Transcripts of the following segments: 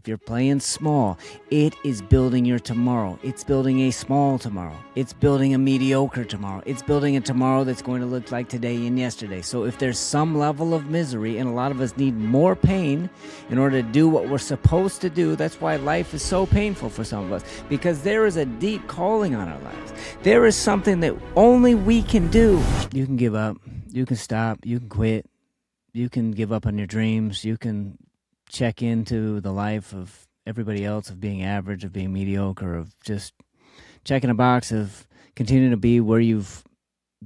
If you're playing small, it is building your tomorrow. It's building a small tomorrow. It's building a mediocre tomorrow. It's building a tomorrow that's going to look like today and yesterday. So if there's some level of misery, and a lot of us need more pain in order to do what we're supposed to do, that's why life is so painful for some of us, because there is a deep calling on our lives. There is something that only we can do. You can give up. You can stop. You can quit. You can give up on your dreams. You can check into the life of everybody else, of being average, of being mediocre, of just checking a box, of continuing to be where you've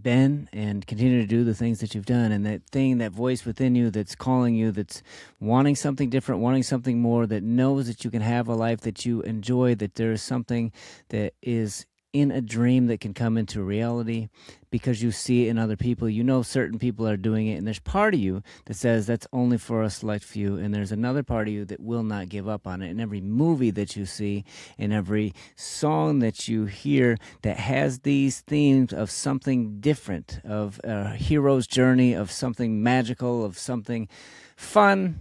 been and continue to do the things that you've done. And that thing, that voice within you that's calling you, that's wanting something different, wanting something more, that knows that you can have a life that you enjoy, that there is something that is in a dream that can come into reality because you see it in other people. You know certain people are doing it, and there's part of you that says that's only for a select few, and there's another part of you that will not give up on it. In every movie that you see, in every song that you hear that has these themes of something different, of a hero's journey, of something magical, of something fun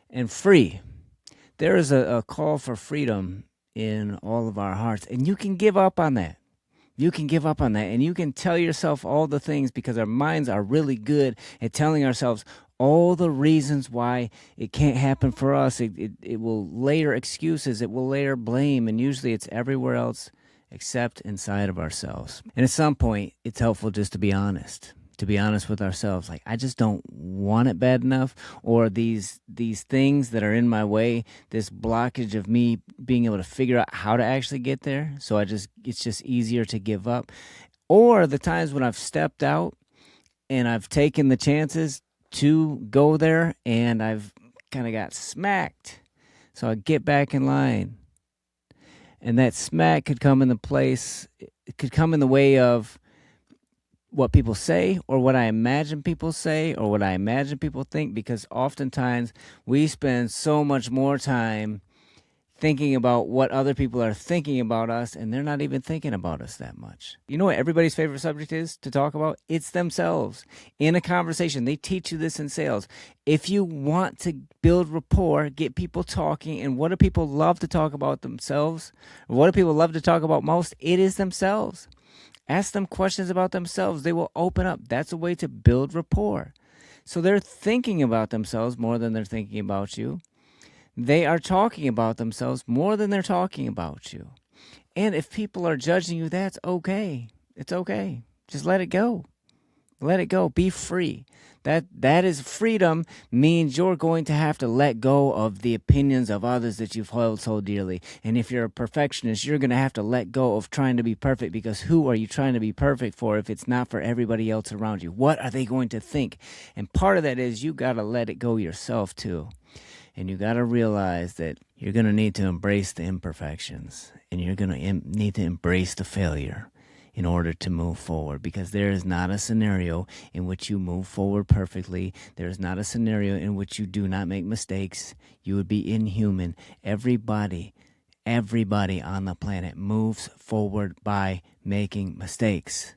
and free, there is a call for freedom in all of our hearts. And you can give up on that. You can give up on that. And you can tell yourself all the things, because our minds are really good at telling ourselves all the reasons why it can't happen for us. It will layer excuses. It will layer blame. And usually it's everywhere else except inside of ourselves. And at some point, it's helpful just to be honest. To be honest with ourselves, like, I just don't want it bad enough, or these things that are in my way, this blockage of me being able to figure out how to actually get there, so it's just easier to give up. Or the times when I've stepped out and I've taken the chances to go there and I've kind of got smacked, so I get back in line. And that smack could come in the way of what people say, or what I imagine people say, or what I imagine people think, because oftentimes we spend so much more time thinking about what other people are thinking about us, and they're not even thinking about us that much. You know what everybody's favorite subject is to talk about? It's themselves. In a conversation, they teach you this in sales. If you want to build rapport, get people talking, and what do people love to talk about themselves? What do people love to talk about most? It is themselves. Ask them questions about themselves. They will open up. That's a way to build rapport. So they're thinking about themselves more than they're thinking about you. They are talking about themselves more than they're talking about you. And if people are judging you, that's okay. It's okay. Just let it go. Let it go. Be free. That is freedom, means you're going to have to let go of the opinions of others that you've held so dearly. And if you're a perfectionist, you're going to have to let go of trying to be perfect, because who are you trying to be perfect for if it's not for everybody else around you? What are they going to think? And part of that is you got to let it go yourself too. And you got to realize that you're going to need to embrace the imperfections, and you're going to need to embrace the failure in order to move forward, because there is not a scenario in which you move forward perfectly. There is not a scenario in which you do not make mistakes. You would be inhuman. Everybody on the planet moves forward by making mistakes.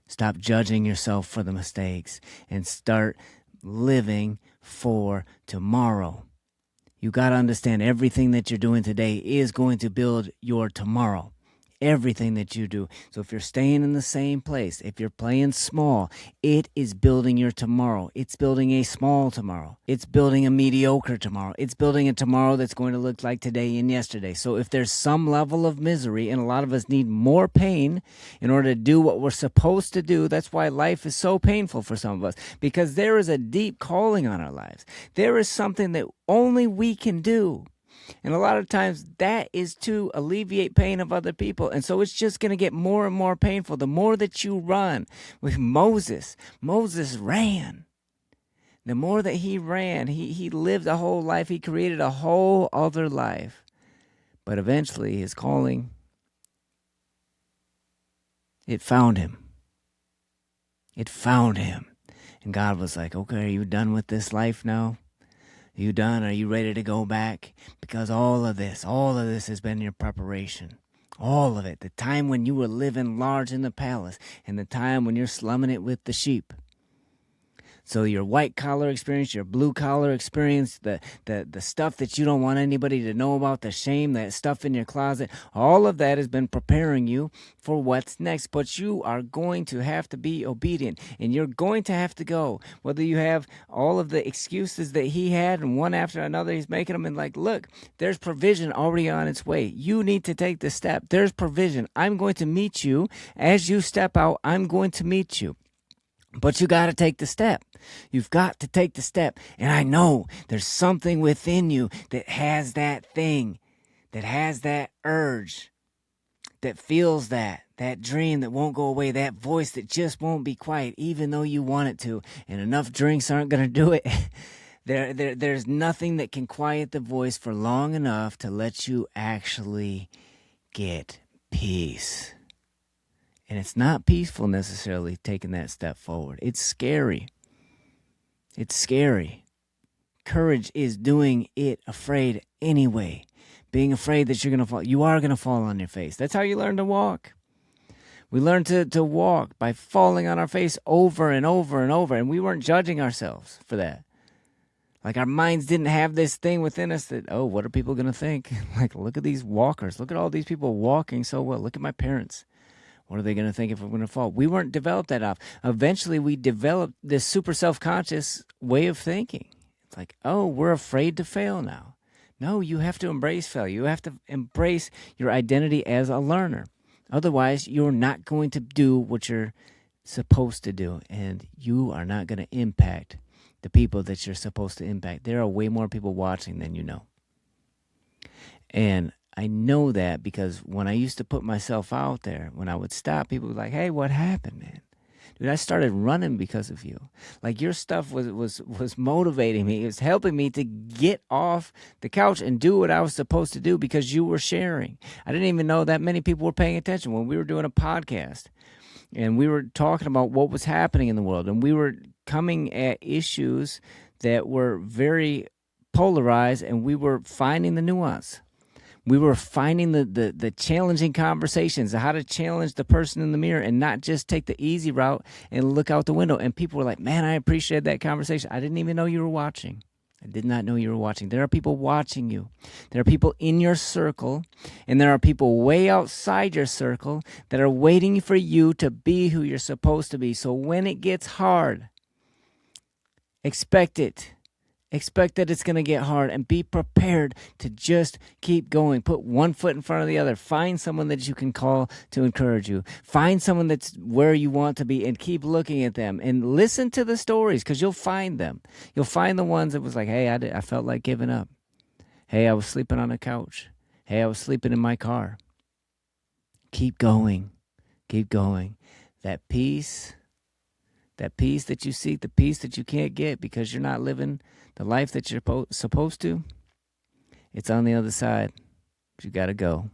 Stop judging yourself for the mistakes and start living for tomorrow. You got to understand, everything that you're doing today is going to build your tomorrow. Everything that you do. So if you're staying in the same place, if you're playing small, it is building your tomorrow. It's building a small tomorrow. It's building a mediocre tomorrow. It's building a tomorrow that's going to look like today and yesterday. So if there's some level of misery, and a lot of us need more pain in order to do what we're supposed to do, that's why life is so painful for some of us, because there is a deep calling on our lives. There is something that only we can do. And a lot of times that is to alleviate pain of other people. And so it's just going to get more and more painful the more that you run. With Moses ran. The more that he ran, he lived a whole life. He created a whole other life. But eventually his calling, it found him. It found him. And God was like, okay, are you done with this life now? Are you done? Are you ready to go back? Because all of this has been your preparation. All of it. The time when you were living large in the palace, and the time when you're slumming it with the sheep. So your white collar experience, your blue collar experience, the stuff that you don't want anybody to know about, the shame, that stuff in your closet, all of that has been preparing you for what's next. But you are going to have to be obedient, and you're going to have to go. Whether you have all of the excuses that he had, and one after another he's making them, and like, look, there's provision already on its way. You need to take the step. There's provision. I'm going to meet you. As you step out, I'm going to meet you. But you got to take the step. You've got to take the step. And I know there's something within you that has that thing, that has that urge, that feels that dream that won't go away, that voice that just won't be quiet, even though you want it to. And enough drinks aren't going to do it. There's nothing that can quiet the voice for long enough to let you actually get peace. And it's not peaceful necessarily taking that step forward. It's scary. It's scary. Courage is doing it afraid anyway. Being afraid that you're going to fall. You are going to fall on your face. That's how you learn to walk. We learn to walk by falling on our face over and over and over. And we weren't judging ourselves for that. Like our minds didn't have this thing within us that, oh, what are people going to think? Like, look at these walkers. Look at all these people walking so well. Look at my parents. What are they going to think if we're going to fall? We weren't developed that off. Eventually, we developed this super self-conscious way of thinking. It's like, oh, we're afraid to fail now. No, you have to embrace failure. You have to embrace your identity as a learner. Otherwise, you're not going to do what you're supposed to do, and you are not going to impact the people that you're supposed to impact. There are way more people watching than you know. And I know that because when I used to put myself out there, when I would stop, people were like, hey, what happened, man? Dude, I started running because of you. Like, your stuff was motivating me. It was helping me to get off the couch and do what I was supposed to do because you were sharing. I didn't even know that many people were paying attention when we were doing a podcast. And we were talking about what was happening in the world. And we were coming at issues that were very polarized, and we were finding the nuance. We were finding the challenging conversations, how to challenge the person in the mirror and not just take the easy route and look out the window. And people were like, man, I appreciate that conversation. I didn't even know you were watching. I did not know you were watching. There are people watching you. There are people in your circle, and there are people way outside your circle that are waiting for you to be who you're supposed to be. So when it gets hard, expect it. Expect that it's going to get hard, and be prepared to just keep going. Put one foot in front of the other. Find someone that you can call to encourage you. Find someone that's where you want to be, and keep looking at them. And listen to the stories, because you'll find them. You'll find the ones that was like, hey, I felt like giving up. Hey, I was sleeping on a couch. Hey, I was sleeping in my car. Keep going. Keep going. That peace that you seek, the peace that you can't get because you're not living the life that you're supposed to, it's on the other side. But you got to go.